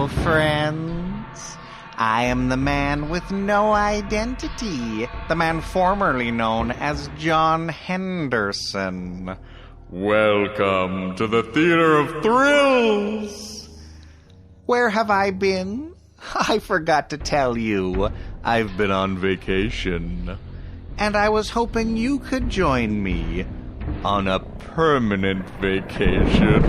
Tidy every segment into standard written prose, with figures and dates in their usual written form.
Hello, friends. I am the man with no identity, the man formerly known as John Henderson. Welcome to the Theater of Thrills. Where have I been? I forgot to tell you. I've been on vacation. And I was hoping you could join me on a permanent vacation.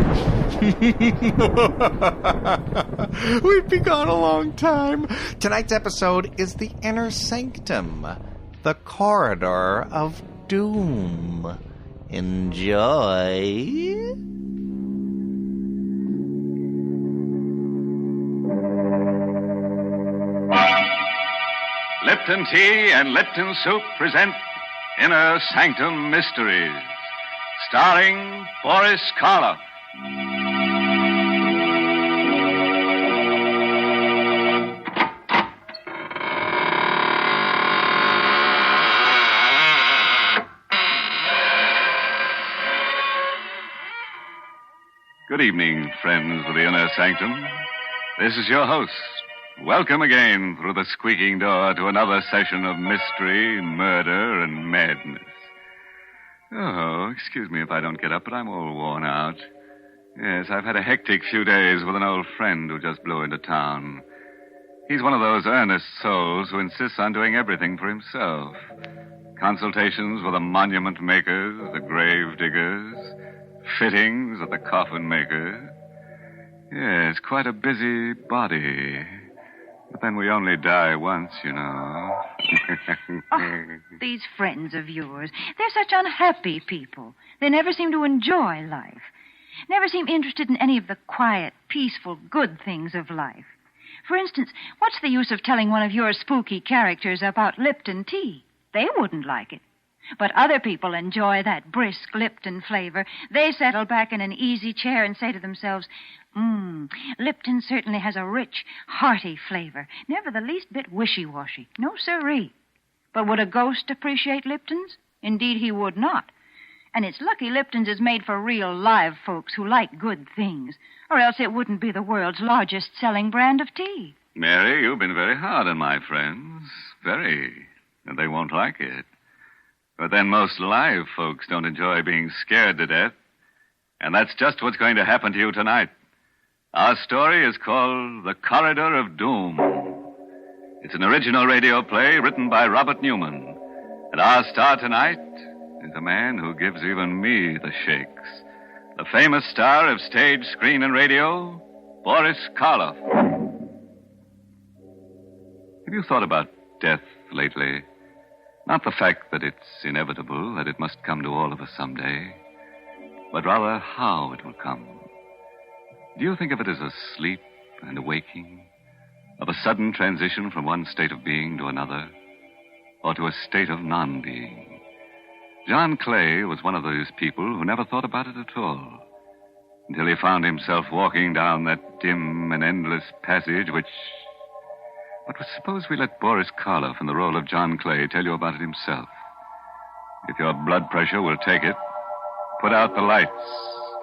We've been gone a long time. Tonight's episode is the Inner Sanctum, the Corridor of Doom. Enjoy. Lipton Tea and Lipton Soup present Inner Sanctum Mysteries, starring Boris Karloff. Good evening, friends of the Inner Sanctum. This is your host. Welcome again through the squeaking door to another session of mystery, murder, and madness. Oh, excuse me if I don't get up, but I'm all worn out. Yes, I've had a hectic few days with an old friend who just blew into town. He's one of those earnest souls who insists on doing everything for himself. Consultations with the monument makers, the grave diggers, fittings at the coffin makers. Yes, quite a busy body. But then we only die once, you know. These friends of yours, they're such unhappy people. They never seem to enjoy life. Never seem interested in any of the quiet, peaceful, good things of life. For instance, what's the use of telling one of your spooky characters about Lipton tea? They wouldn't like it. But other people enjoy that brisk Lipton flavor. They settle back in an easy chair and say to themselves, Lipton certainly has a rich, hearty flavor. Never the least bit wishy-washy. No siree. But would a ghost appreciate Lipton's? Indeed, he would not. And it's lucky Lipton's is made for real live folks who like good things, or else it wouldn't be the world's largest selling brand of tea. Mary, you've been very hard on my friends. Very. And they won't like it. But then most live folks don't enjoy being scared to death. And that's just what's going to happen to you tonight. Our story is called The Corridor of Doom. It's an original radio play written by Robert Newman. And our star tonight is a man who gives even me the shakes. The famous star of stage, screen, and radio, Boris Karloff. Have you thought about death lately? Not the fact that it's inevitable, that it must come to all of us someday, but rather how it will come. Do you think of it as a sleep and a waking, of a sudden transition from one state of being to another, or to a state of non-being? John Clay was one of those people who never thought about it at all, until he found himself walking down that dim and endless passage which... But suppose we let Boris Karloff in the role of John Clay tell you about it himself. If your blood pressure will take it, put out the lights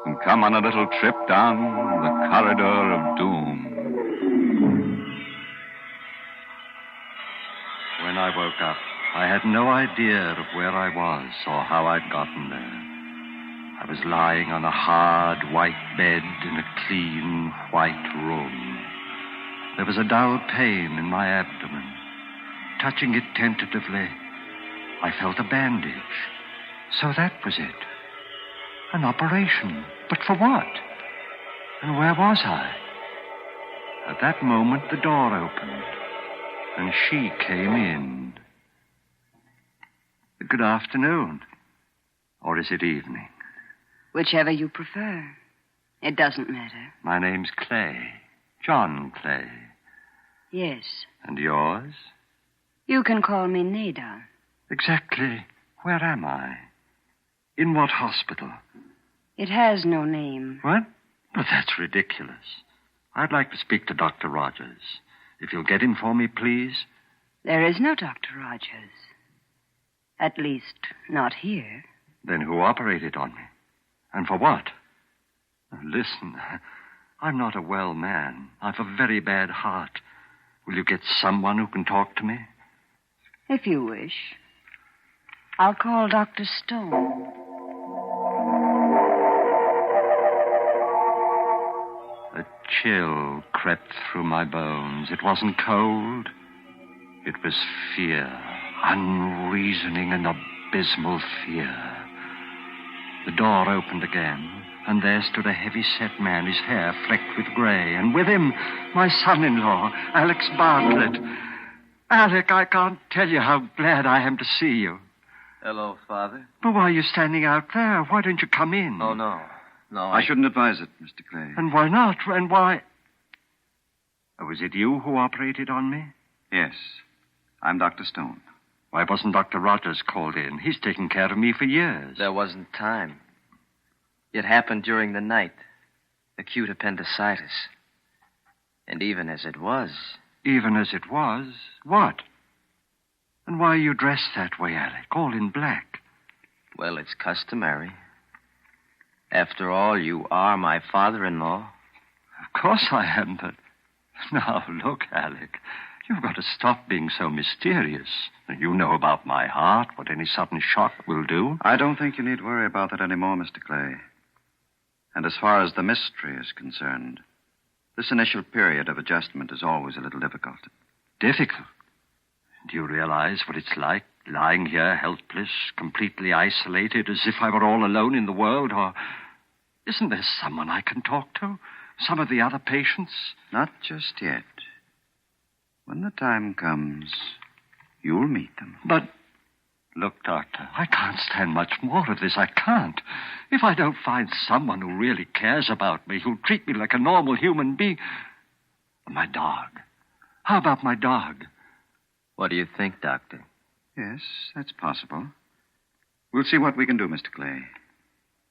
and come on a little trip down the Corridor of Doom. When I woke up, I had no idea of where I was or how I'd gotten there. I was lying on a hard, white bed in a clean, white room. There was a dull pain in my abdomen. Touching it tentatively, I felt a bandage. So that was it. An operation. But for what? And where was I? At that moment, the door opened, and she came in. Good afternoon. Or is it evening? Whichever you prefer. It doesn't matter. My name's Clay. John Clay. Yes. And yours? You can call me Nada. Exactly. Where am I? In what hospital? It has no name. What? But that's ridiculous. I'd like to speak to Dr. Rogers. If you'll get him for me, please. There is no Dr. Rogers. At least, not here. Then who operated on me? And for what? Listen, I'm not a well man. I've a very bad heart. Will you get someone who can talk to me? If you wish. I'll call Dr. Stone. A chill crept through my bones. It wasn't cold. It was fear. Unreasoning and abysmal fear. The door opened again, and there stood a heavy-set man, his hair flecked with gray, and with him, my son-in-law, Alex Bartlett. Alec, I can't tell you how glad I am to see you. Hello, Father. But why are you standing out there? Why don't you come in? Oh, no. No, I shouldn't advise it, Mr. Clay. And why not? And why... Oh, was it you who operated on me? Yes. I'm Dr. Stone. Why wasn't Dr. Rogers called in? He's taken care of me for years. There wasn't time. It happened during the night. Acute appendicitis. And even as it was... Even as it was? What? And why are you dressed that way, Alec? All in black. Well, it's customary. After all, you are my father-in-law. Of course I am, but... Now, look, Alec. You've got to stop being so mysterious. You know about my heart, what any sudden shock will do. I don't think you need worry about that anymore, Mr. Clay. And as far as the mystery is concerned, this initial period of adjustment is always a little difficult. Difficult? Do you realize what it's like, lying here helpless, completely isolated, as if I were all alone in the world? Or isn't there someone I can talk to? Some of the other patients? Not just yet. When the time comes, you'll meet them. But, look, Doctor, I can't stand much more of this. I can't. If I don't find someone who really cares about me, who'll treat me like a normal human being... My dog. How about my dog? What do you think, Doctor? Yes, that's possible. We'll see what we can do, Mr. Clay.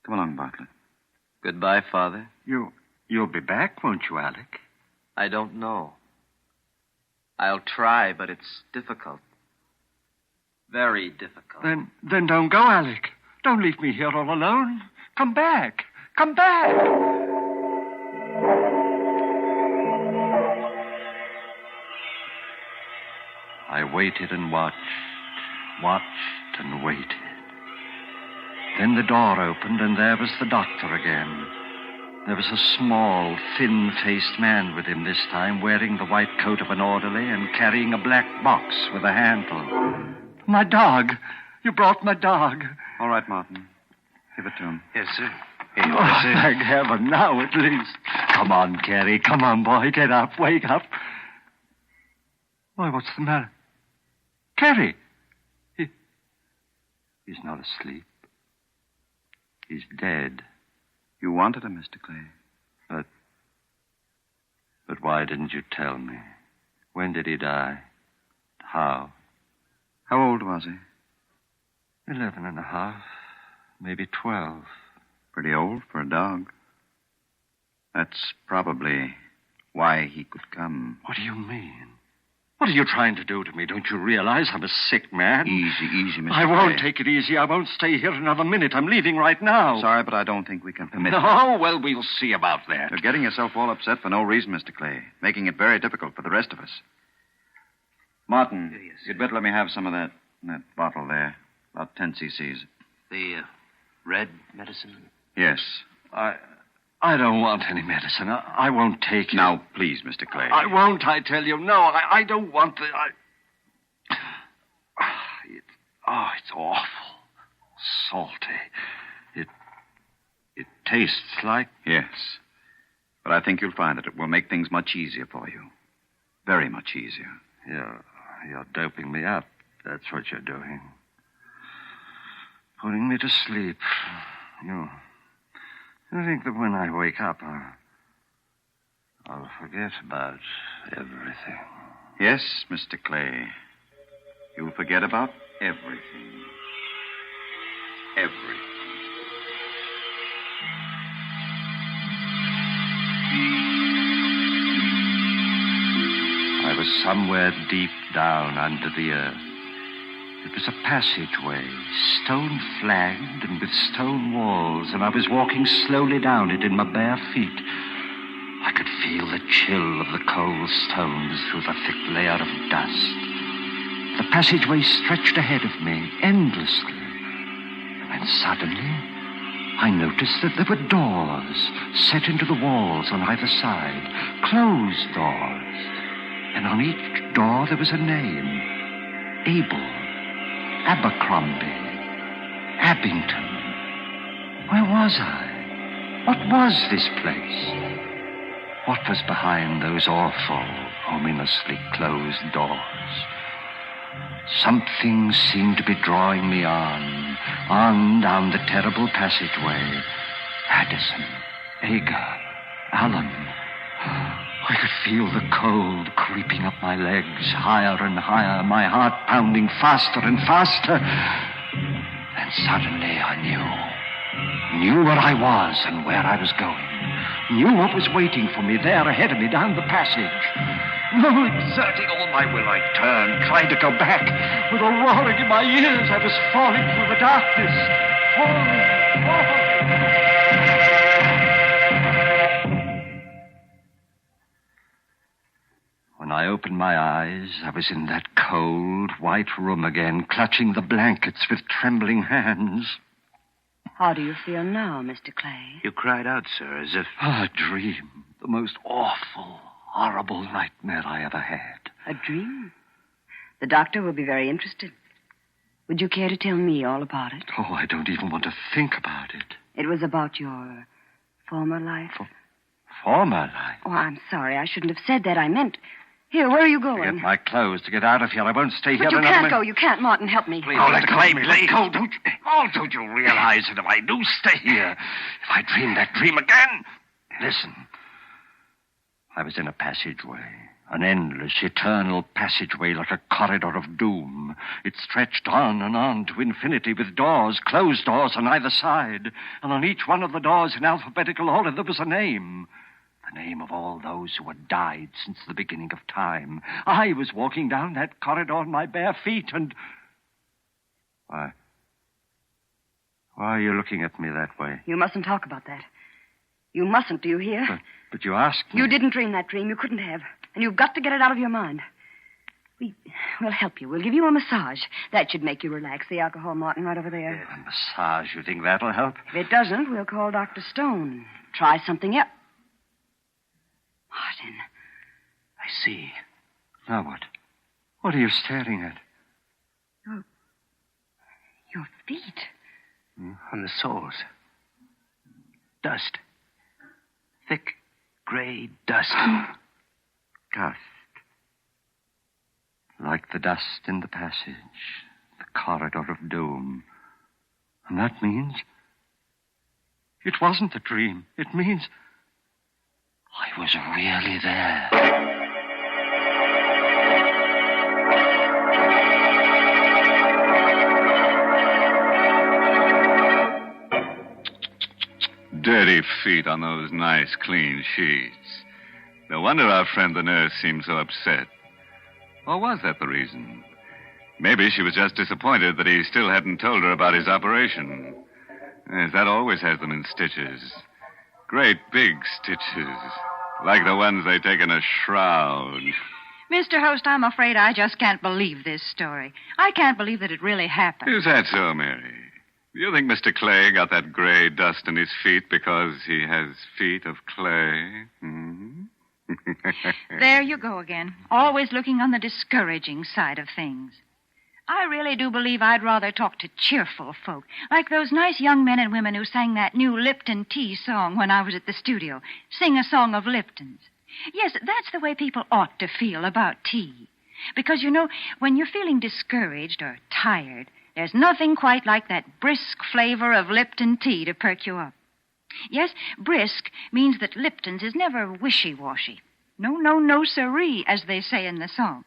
Come along, Bartlett. Goodbye, Father. You'll be back, won't you, Alec? I don't know. I'll try, but it's difficult. Very difficult. Then don't go, Alec. Don't leave me here all alone. Come back. Come back. I waited and watched and waited. Then the door opened, and there was the doctor again. There was a small, thin-faced man with him this time, wearing the white coat of an orderly and carrying a black box with a handle. My dog. You brought my dog. All right, Martin. Give it to him. Yes, sir. Here you are, sir. Thank heaven, now at least. Come on, Carrie. Come on, boy. Get up. Wake up. Why, what's the matter? Carrie. He's not asleep. He's dead. You wanted him, Mr. Clay. But why didn't you tell me? When did he die? How? How old was he? 11 and a half. Maybe 12. Pretty old for a dog. That's probably why he could come. What do you mean? What are you trying to do to me? Don't you realize I'm a sick man? Easy, Mr. I won't Clay. take it easy. I won't stay here another minute. I'm leaving right now. Sorry, but I don't think we can permit No, well, we'll see about that. You're getting yourself all upset for no reason, Mr. Clay, making it very difficult for the rest of us. Martin, Yes. you'd better let me have some of that bottle there. About 10 cc's. The red medicine? Yes. I don't want any medicine. I won't take it. Now, please, Mr. Clay. I won't, I tell you. No, I don't want the... It's awful. Salty. It tastes like... Yes. But I think you'll find that it will make things much easier for you. Very much easier. You're doping me up. That's what you're doing. Putting me to sleep. You think that when I wake up, I'll forget about everything. Yes, Mr. Clay. You'll forget about everything. Everything. I was somewhere deep down under the earth. It was a passageway, stone-flagged and with stone walls, and I was walking slowly down it in my bare feet. feel the chill of the cold stones through the thick layer of dust. The passageway stretched ahead of me, endlessly. And suddenly, I noticed that there were doors set into the walls on either side, closed doors. And on each door there was a name. Abel, Abercrombie, Abington. Where was I? What was this place? What was behind those awful, ominously closed doors? Something seemed to be drawing me on down the terrible passageway. Addison, Agar, Allen. I could feel the cold creeping up my legs, higher and higher, my heart pounding faster and faster. Then suddenly I knew where I was and where I was going. Knew what was waiting for me there ahead of me down the passage. Exerting all my will, I turned, tried to go back. With a roaring in my ears, I was falling through the darkness. Falling. When I opened my eyes, I was in that cold, white room again, clutching the blankets with trembling hands. How do you feel now, Mr. Clay? You cried out, sir, as if... A dream. The most awful, horrible nightmare I ever had. A dream? The doctor will be very interested. Would you care to tell me all about it? Oh, I don't even want to think about it. It was about your former life? Former life? Oh, I'm sorry. I shouldn't have said that. I meant... Here, where are you going? To get my clothes, to get out of here. I won't stay here But you another can't minute. go. You can't, Martin. Help me. Please, let go of me. Let go. Don't you realize that if I do stay here, if I dream that dream again... Listen. I was in a passageway. An endless, eternal passageway like a corridor of doom. It stretched on and on to infinity with doors, closed doors on either side. And on each one of the doors in alphabetical order there was a name. The name of all those who had died since the beginning of time. I was walking down that corridor on my bare feet and... Why are you looking at me that way? You mustn't talk about that. You mustn't, do you hear? But you asked me. You didn't dream that dream. You couldn't have. And you've got to get it out of your mind. We'll help you. We'll give you a massage. That should make you relax. The alcohol, Martin, right over there. A massage? You think that'll help? If it doesn't, we'll call Dr. Stone. Try something else. Martin. I see. Now what? What are you staring at? Your feet. On the soles. Dust. Thick, gray dust. Dust. Like the dust in the passage. The corridor of doom. And that means... It wasn't a dream. It means... I was really there. Dirty feet on those nice, clean sheets. No wonder our friend the nurse seemed so upset. Or was that the reason? Maybe she was just disappointed that he still hadn't told her about his operation. Yes, that always has them in stitches. Great big stitches. Like the ones they take in a shroud. Mr. Host, I'm afraid I just can't believe this story. I can't believe that it really happened. Is that so, Mary? Do you think Mr. Clay got that gray dust in his feet because he has feet of clay? Hmm? There you go again. Always looking on the discouraging side of things. I really do believe I'd rather talk to cheerful folk, like those nice young men and women who sang that new Lipton tea song when I was at the studio. Sing a song of Lipton's. Yes, that's the way people ought to feel about tea. Because, you know, when you're feeling discouraged or tired, there's nothing quite like that brisk flavor of Lipton tea to perk you up. Yes, brisk means that Lipton's is never wishy-washy. No, siree, as they say in the song.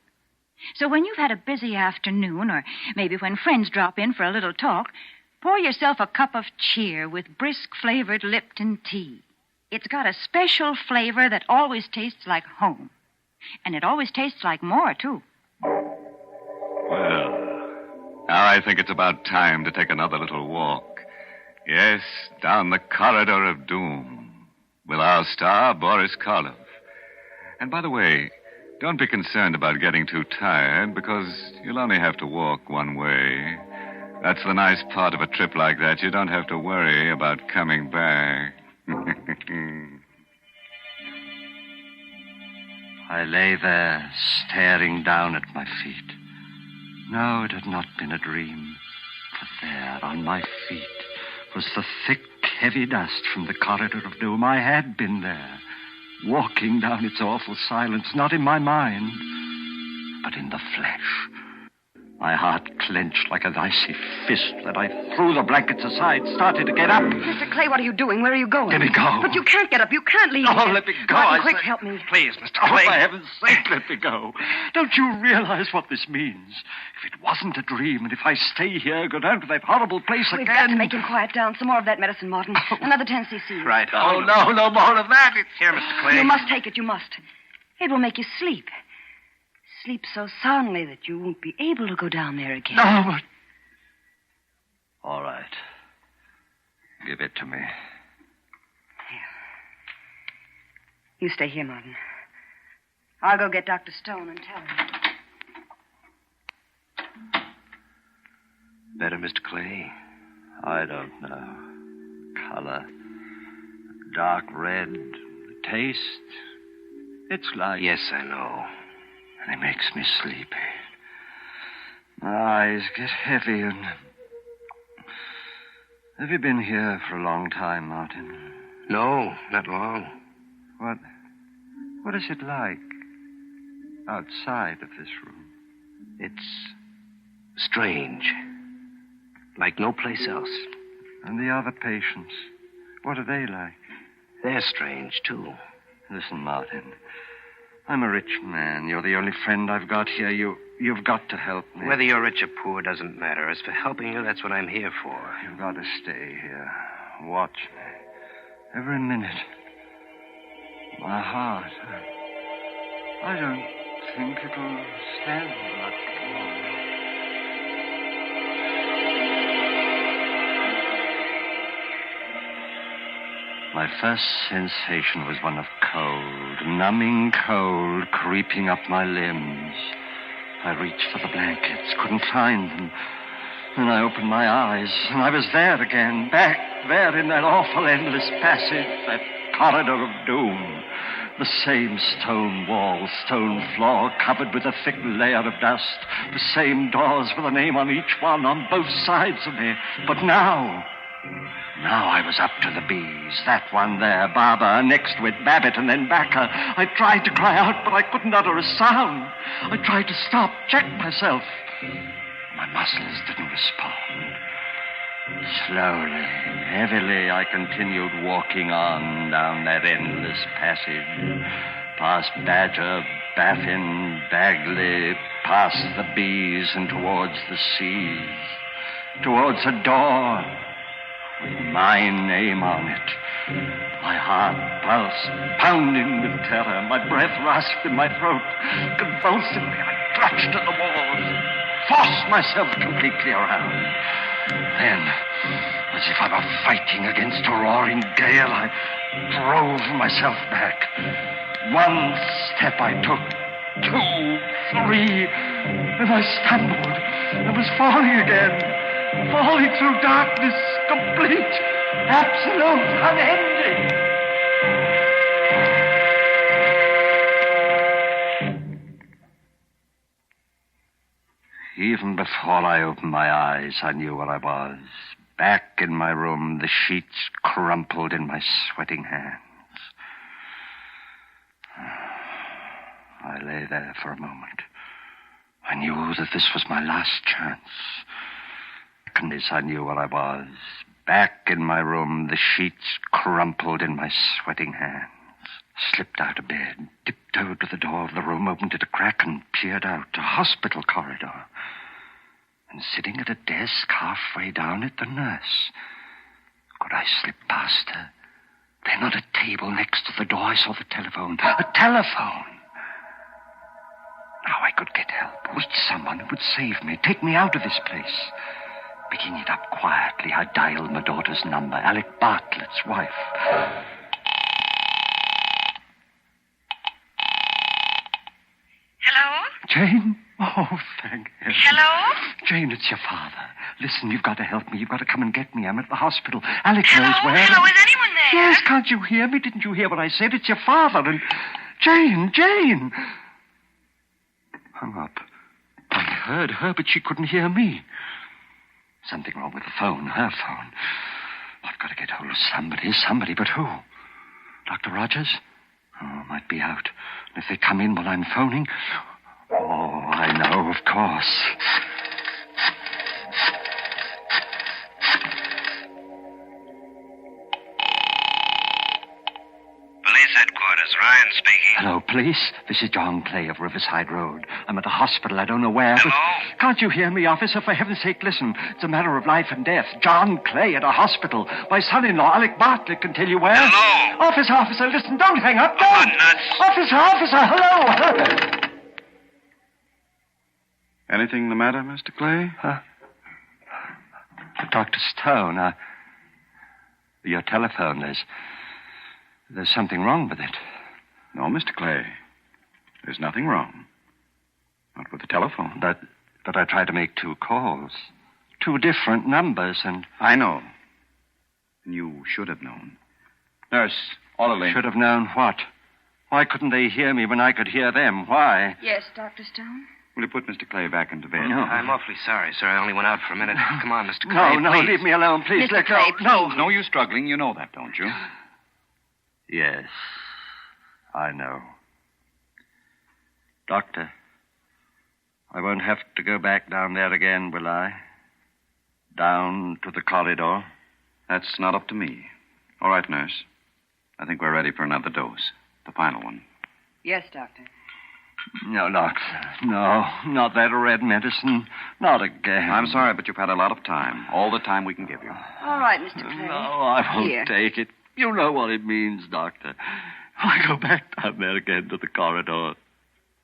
So when you've had a busy afternoon, or maybe when friends drop in for a little talk, pour yourself a cup of cheer with brisk-flavored Lipton tea. It's got a special flavor that always tastes like home. And it always tastes like more, too. Well, now I think it's about time to take another little walk. Yes, down the corridor of doom with our star, Boris Karloff. And by the way, don't be concerned about getting too tired, because you'll only have to walk one way. That's the nice part of a trip like that. You don't have to worry about coming back. I lay there, staring down at my feet. No, it had not been a dream. For there, on my feet, was the thick, heavy dust from the corridor of doom. I had been there, walking down its awful silence, not in my mind, but in the flesh. My heart clenched like an icy fist that I threw the blankets aside, started to get up. Mr. Clay, what are you doing? Where are you going? Let me go. But you can't get up. You can't leave. Oh, here. let me go. Martin, quick, help me. Please, Mr. Clay. Oh, for heaven's sake, let me go. Don't you realize what this means? If it wasn't a dream, and if I stay here, go down to that horrible place We've again... got to make him quiet down. Some more of that medicine, Martin. Another 10 cc. Right. Oh, no, no more of that. It's Here, Mr. Clay. You must take it. You must. It will make you sleep. Sleep so soundly that you won't be able to go down there again. No, but... All right. Give it to me. You stay here, Martin. I'll go get Dr. Stone and tell him. Better, Mr. Clay? I don't know. Color. Dark red. Taste. It's like... Yes, I know. And it makes me sleepy. My eyes get heavy and... Have you been here for a long time, Martin? No, not long. What is it like outside of this room? It's strange. Like no place else. And the other patients, what are they like? They're strange, too. Listen, Martin. I'm a rich man. You're the only friend I've got here. You've got to help me. Whether you're rich or poor doesn't matter. As for helping you, that's what I'm here for. You've got to stay here. Watch me. Every minute. My heart. I don't think it'll stand much longer. My first sensation was one of cold, numbing cold, creeping up my limbs. I reached for the blankets, couldn't find them. Then I opened my eyes, and I was there again, back there in that awful endless passage, that corridor of doom. The same stone wall, stone floor, covered with a thick layer of dust. The same doors with a name on each one, on both sides of me. But now I was up to the bees. That one there, Barbara, next to it, Babbitt, and then Backer. I tried to cry out, but I couldn't utter a sound. I tried to stop, check myself. My muscles didn't respond. Slowly, heavily, I continued walking on down that endless passage. Past Badger, Baffin, Bagley, past the bees and towards the seas. Towards a door with my name on it. My heart pulsed, pounding with terror. My breath rasped in my throat. Convulsively, I clutched at the walls, forced myself completely around. Then, as if I were fighting against a roaring gale, I drove myself back. One step I took, 2, 3, and I stumbled and was falling again. Falling through darkness, complete, absolute, unending. Even before I opened my eyes, I knew where I was. Back in my room, the sheets crumpled in my sweating hands. I lay there for a moment. I knew that this was my last chance. I knew where I was. Back in my room, the sheets crumpled in my sweating hands. Slipped out of bed, tiptoed to the door of the room, opened it a crack, and peered out, a hospital corridor. And sitting at a desk halfway down it, the nurse. Could I slip past her? Then on a table next to the door, I saw the telephone. A telephone! Now I could get help, reach someone who would save me, take me out of this place. Picking it up quietly, I dialed my daughter's number, Alec Bartlett's wife. Jane? Oh, thank heaven. Hello? Jane, it's your father. Listen, you've got to help me. You've got to come and get me. I'm at the hospital. Alec Hello? knows where. Hello, is anyone there? Yes, can't you hear me? Didn't you hear what I said? It's your father and... Jane! Hung up. I heard her, but she couldn't hear me. Something wrong with the phone, her phone. I've got to get hold of somebody, but who? Dr. Rogers? Oh, might be out. And if they come in while I'm phoning... Oh, I know, of course. Police headquarters, Ryan speaking. Hello, police. This is John Clay of Riverside Road. I'm at the hospital. I don't know where. Hello? But... Can't you hear me, officer? For heaven's sake, listen. It's a matter of life and death. John Clay at a hospital. My son-in-law, Alec Bartlett, can tell you where. Hello? Officer, listen. Don't hang up. Oh, Don't. nuts. Officer, hello. Anything the matter, Mr. Clay? Dr. Stone, your telephone, there's something wrong with it. No, Mr. Clay. There's nothing wrong. Not with the telephone. But I tried to make 2 calls. 2 different numbers, and... I know. And you should have known. Nurse, orderly. Should have known what? Why couldn't they hear me when I could hear them? Why? Yes, Dr. Stone? Will you put Mr. Clay back into bed? No. I'm awfully sorry, sir. I only went out for a minute. Come on, Mr. Clay. No, please. leave me alone, please. Mr. Let Clay, go. No. No use struggling. You know that, don't you? Yes, I know. Doctor, I won't have to go back down there again, will I? Down to the corridor? That's not up to me. All right, nurse. I think we're ready for another dose. The final one. Yes, Doctor. No, doctor. No, not that red medicine. Not again. I'm sorry, but you've had a lot of time. All the time we can give you. All right, Mr. Clay. No, I won't Here. take it. You know what it means, Doctor. If I go back down there again to the corridor,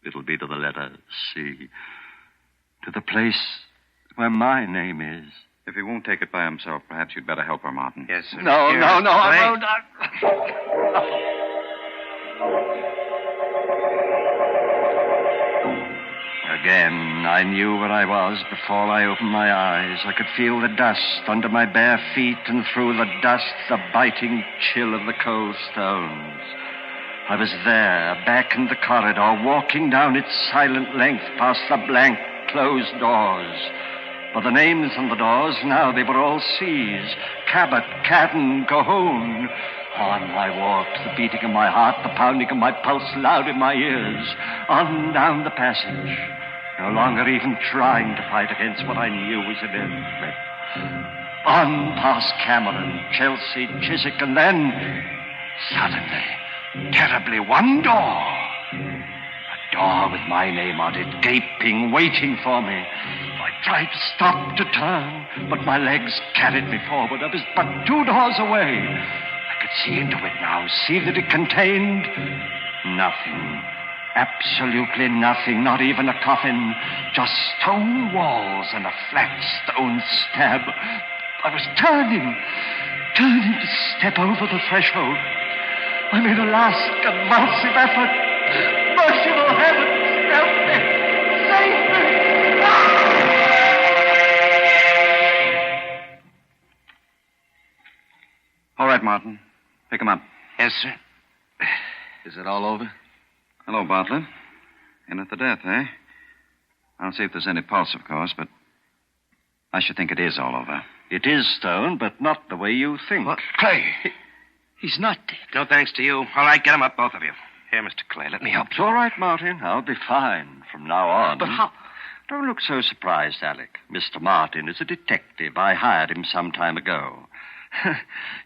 it'll be to the letter C. To the place where my name is. If he won't take it by himself, perhaps you'd better help her, Martin. Yes, sir. No, Here, I Mr. won't. Again, I knew where I was before I opened my eyes. I could feel the dust under my bare feet, and through the dust, the biting chill of the cold stones. I was there, back in the corridor, walking down its silent length past the blank, closed doors. For the names on the doors, now they were all C's. Cabot, Cadden, Cahoon. On I walked, the beating of my heart, the pounding of my pulse loud in my ears. On down the passage, no longer even trying to fight against what I knew was inevitable. On past Cameron, Chelsea, Chiswick, and then, suddenly, terribly, one door. A door with my name on it, gaping, waiting for me. I tried to stop, to turn, but my legs carried me forward. I was but 2 doors away. I could see into it now, see that it contained nothing. Absolutely nothing, not even a coffin. Just stone walls and a flat stone slab. I was turning to step over the threshold. I made a last convulsive effort. Merciful heavens, help me! Save me! All right, Martin. Pick him up. Yes, sir. Is it all over? Hello, Bartlett. In at the death, eh? I'll see if there's any pulse, of course, but I should think it is all over. It is stone, but not the way you think. What? Clay. He's not dead. No thanks to you. All right, get him up, both of you. Here, Mr. Clay, let me help It's you. all right, Martin. I'll be fine from now on. But how? Don't look so surprised, Alec. Mr. Martin is a detective. I hired him some time ago.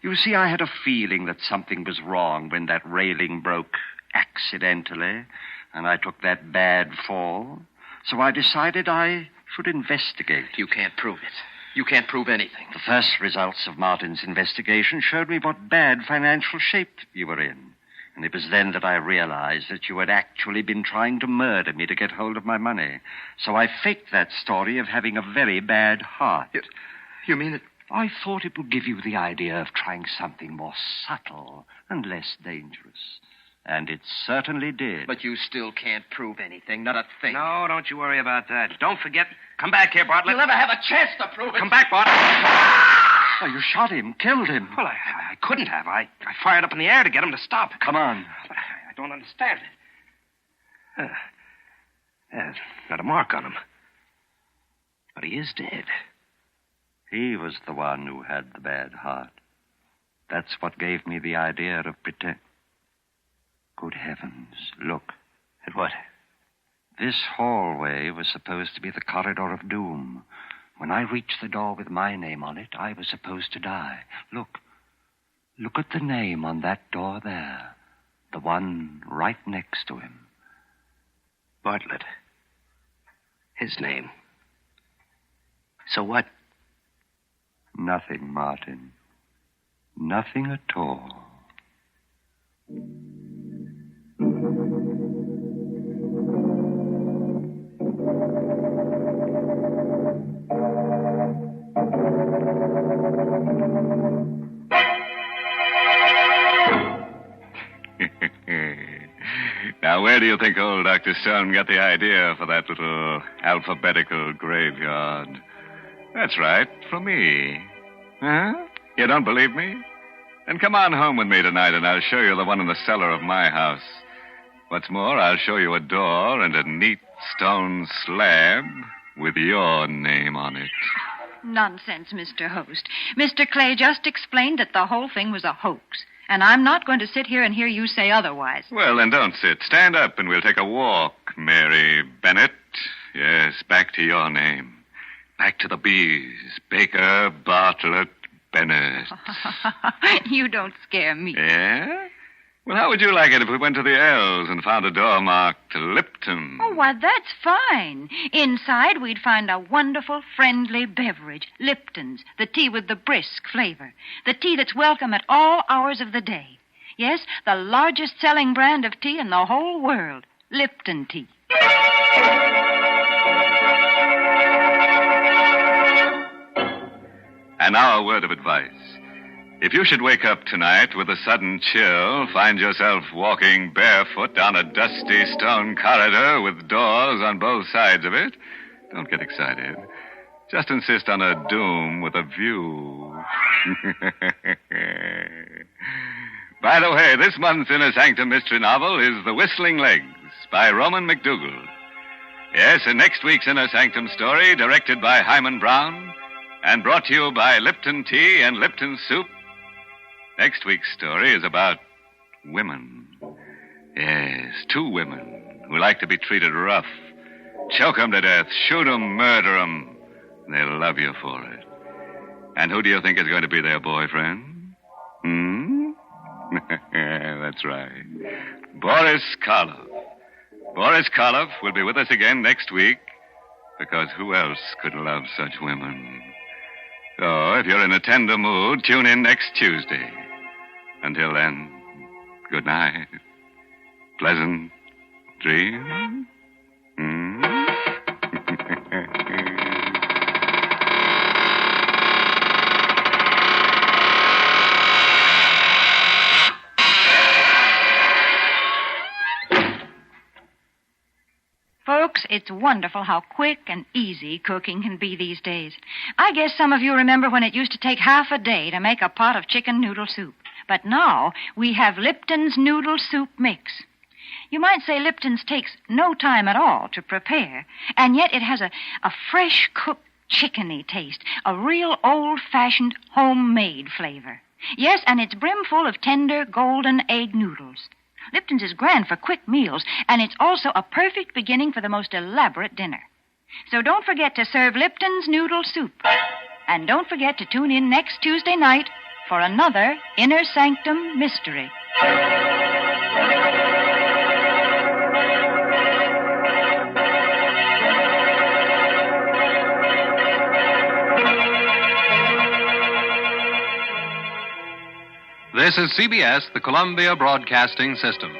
You see, I had a feeling that something was wrong when that railing broke accidentally, and I took that bad fall. So I decided I should investigate. You can't prove it. You can't prove anything. The first results of Martin's investigation showed me what bad financial shape you were in. And it was then that I realized that you had actually been trying to murder me to get hold of my money. So I faked that story of having a very bad heart. You mean it? I thought it would give you the idea of trying something more subtle and less dangerous. And it certainly did. But you still can't prove anything, not a thing. No, don't you worry about that. Don't forget. Come back here, Bartlett. You'll never have a chance to prove it. Come back, Bartlett. Oh, you shot him, killed him. Well, I couldn't have. I fired up in the air to get him to stop. Come on. But I don't understand it. There's not a mark on him. But he is dead. He was the one who had the bad heart. That's what gave me the idea of pretend. Good heavens, look. At what? This hallway was supposed to be the corridor of doom. When I reached the door with my name on it, I was supposed to die. Look. Look at the name on that door there. The one right next to him. Bartlett. His name. So what? Nothing, Martin. Nothing at all. Now, where do you think old Dr. Stone got the idea for that little alphabetical graveyard? That's right, from me. Huh? You don't believe me? Then come on home with me tonight, and I'll show you the one in the cellar of my house. What's more, I'll show you a door and a neat stone slab with your name on it. Nonsense, Mr. Host. Mr. Clay just explained that the whole thing was a hoax. And I'm not going to sit here and hear you say otherwise. Well, then don't sit. Stand up and we'll take a walk, Mary Bennett. Yes, back to your name. Back to the B's. Baker, Bartlett, Bennett. You don't scare me. Yeah? Well, how would you like it if we went to the L's and found a door marked Lipton? Oh, why, that's fine. Inside, we'd find a wonderful, friendly beverage, Lipton's, the tea with the brisk flavor, the tea that's welcome at all hours of the day. Yes, the largest selling brand of tea in the whole world, Lipton tea. And now a word of advice. If you should wake up tonight with a sudden chill, find yourself walking barefoot down a dusty stone corridor with doors on both sides of it, don't get excited. Just insist on a doom with a view. By the way, this month's Inner Sanctum mystery novel is The Whistling Legs by Roman McDougal. Yes, and next week's Inner Sanctum story, directed by Hyman Brown and brought to you by Lipton Tea and Lipton Soup. Next week's story is about women. Yes, 2 women who like to be treated rough. Choke 'em to death, shoot 'em, murder 'em. They'll love you for it. And who do you think is going to be their boyfriend? That's right. Boris Karloff. Boris Karloff will be with us again next week, because who else could love such women? So, if you're in a tender mood, tune in next Tuesday. Until then, good night. Pleasant dreams. Folks, it's wonderful how quick and easy cooking can be these days. I guess some of you remember when it used to take half a day to make a pot of chicken noodle soup. But now we have Lipton's Noodle Soup Mix. You might say Lipton's takes no time at all to prepare, and yet it has a fresh cooked chickeny taste, a real old-fashioned homemade flavor. Yes, and it's brimful of tender golden egg noodles. Lipton's is grand for quick meals, and it's also a perfect beginning for the most elaborate dinner. So don't forget to serve Lipton's Noodle Soup. And don't forget to tune in next Tuesday night for another Inner Sanctum mystery. This is CBS, the Columbia Broadcasting System.